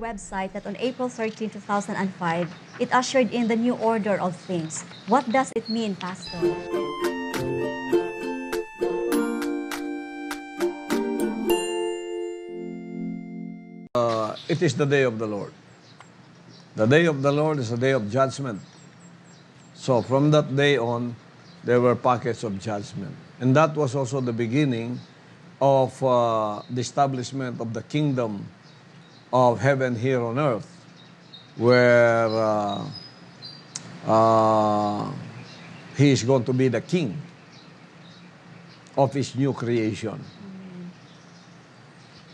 website that on April 13, 2005, it ushered in the new order of things. What does it mean, Pastor? It is the day of the Lord. The day of the Lord is a day of judgment. So from that day on, there were packets of judgment. And that was also the beginning of the establishment of the kingdom of heaven here on earth, where he is going to be the king of his new creation.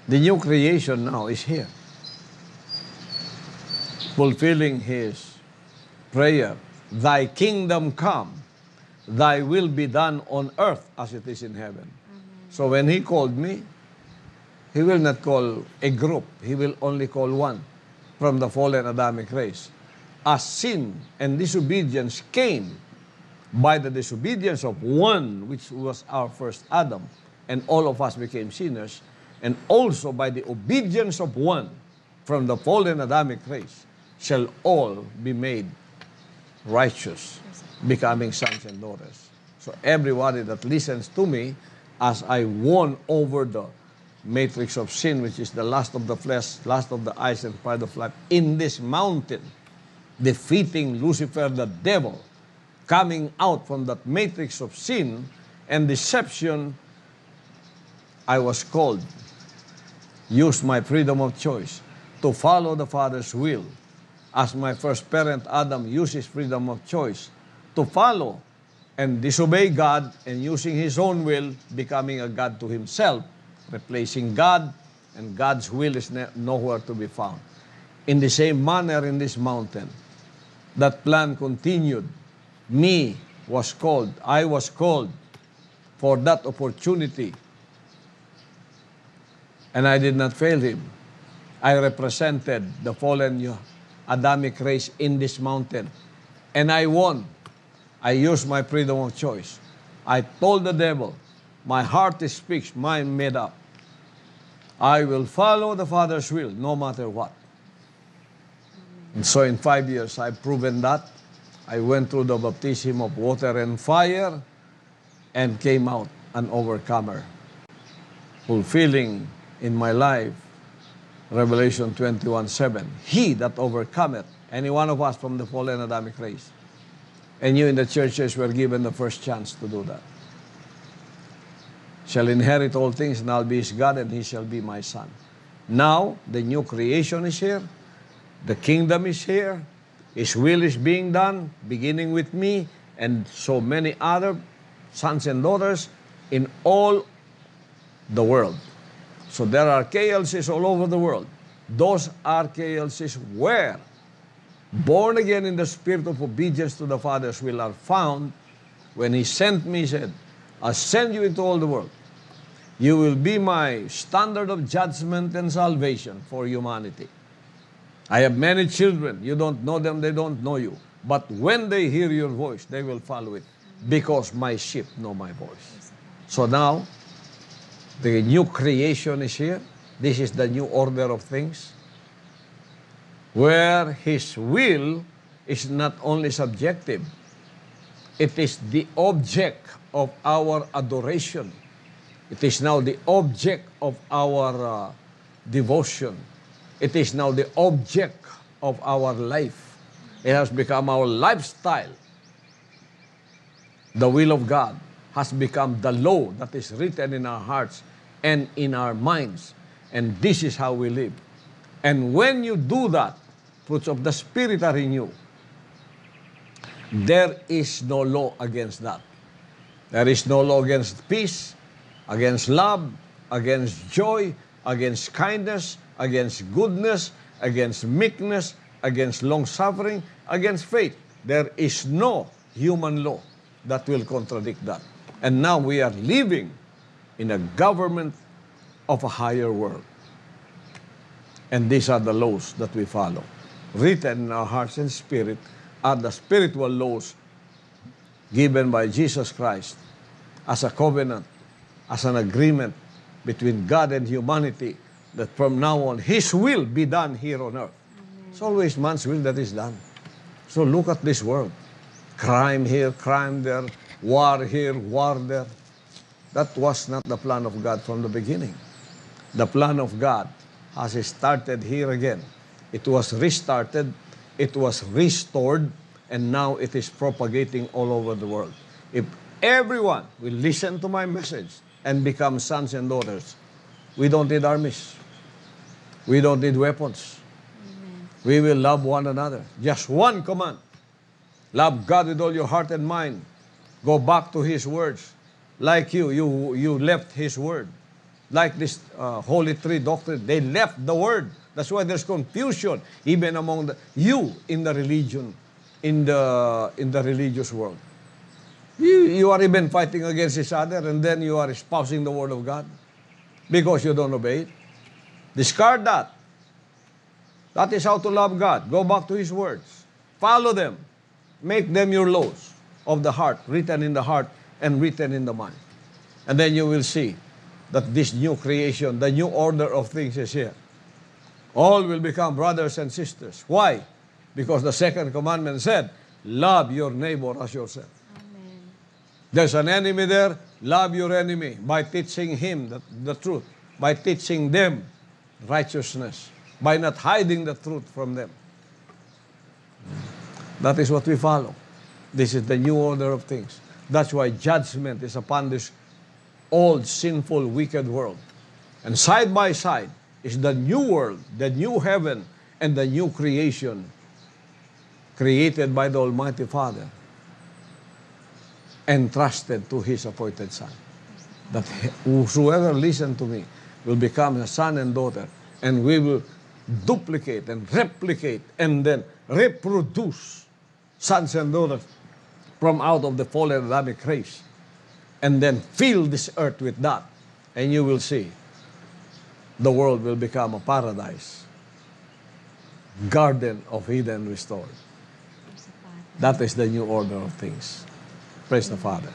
The new creation now is here, fulfilling his prayer, thy kingdom come, thy will be done on earth as it is in heaven. So when he called me, he will not call a group, he will only call one from the fallen Adamic race. As sin and disobedience came by the disobedience of one, which was our first Adam, and all of us became sinners, and also by the obedience of one from the fallen Adamic race, shall all be made righteous, becoming sons and daughters. So everybody that listens to me, as I won over the matrix of sin, which is the lust of the flesh, lust of the eyes, and pride of life, in this mountain, defeating Lucifer, the devil, coming out from that matrix of sin and deception, I was called, use my freedom of choice to follow the Father's will, as my first parent Adam used his freedom of choice to follow and disobey God, and using his own will, becoming a God to himself, replacing God, and God's will is nowhere to be found. In the same manner in this mountain, that plan continued. I was called for that opportunity, and I did not fail him. I represented the fallen Adamic race in this mountain, and I won. I used my freedom of choice. I told the devil, my heart is fixed, mind made up. I will follow the Father's will, no matter what. And so in 5 years, I've proven that. I went through the baptism of water and fire and came out an overcomer, fulfilling in my life Revelation 21:7. He that overcometh, any one of us from the fallen Adamic race. And you in the churches were given the first chance to do that. Shall inherit all things, and I'll be his God, and he shall be my son. Now, the new creation is here. The kingdom is here. His will is being done, beginning with me and so many other sons and daughters in all the world. So there are KLCs all over the world. Those are KLCs where born again in the spirit of obedience to the Father's will are found. When he sent me, he said, I'll send you into all the world. You will be my standard of judgment and salvation for humanity. I have many children. You don't know them, they don't know you. But when they hear your voice, they will follow it, because my sheep know my voice. So now, the new creation is here. This is the new order of things, where his will is not only subjective, it is the object of our adoration. It is now the object of our devotion. It is now the object of our life. It has become our lifestyle. The will of God has become the law that is written in our hearts and in our minds. And this is how we live. And when you do that, fruits of the Spirit are in you. There is no law against that. There is no law against peace, against love, against joy, against kindness, against goodness, against meekness, against long-suffering, against faith. There is no human law that will contradict that. And now we are living in a government of a higher world. And these are the laws that we follow. Written in our hearts and spirit are the spiritual laws given by Jesus Christ as a covenant, as an agreement between God and humanity that from now on, His will be done here on earth. It's always man's will that is done. So look at this world. Crime here, crime there, war here, war there. That was not the plan of God from the beginning. The plan of God has started here again. It was restarted, it was restored, and now it is propagating all over the world. If everyone will listen to my message and become sons and daughters, we don't need armies. We don't need weapons. Amen. We will love one another. Just one command. Love God with all your heart and mind. Go back to His words. Like you left His word. Like this Holy Three doctrine, they left the word. That's why there's confusion even among you in the religion, in the religious world. You are even fighting against each other, and then you are espousing the word of God because you don't obey it. Discard that. That is how to love God. Go back to His words. Follow them. Make them your laws of the heart, written in the heart and written in the mind. And then you will see that this new creation, the new order of things is here. All will become brothers and sisters. Why? Because the second commandment said, love your neighbor as yourself. Amen. There's an enemy there, love your enemy by teaching him the truth, by teaching them righteousness, by not hiding the truth from them. That is what we follow. This is the new order of things. That's why judgment is upon this old, sinful, wicked world. And side by side is the new world, the new heaven, and the new creation created by the Almighty Father, entrusted to His appointed Son. That whosoever listen to me will become a son and daughter, and we will duplicate and replicate and then reproduce sons and daughters from out of the fallen Adamic race, and then fill this earth with that, and you will see the world will become a paradise, Garden of Eden restored. That is the new order of things. Praise the Father.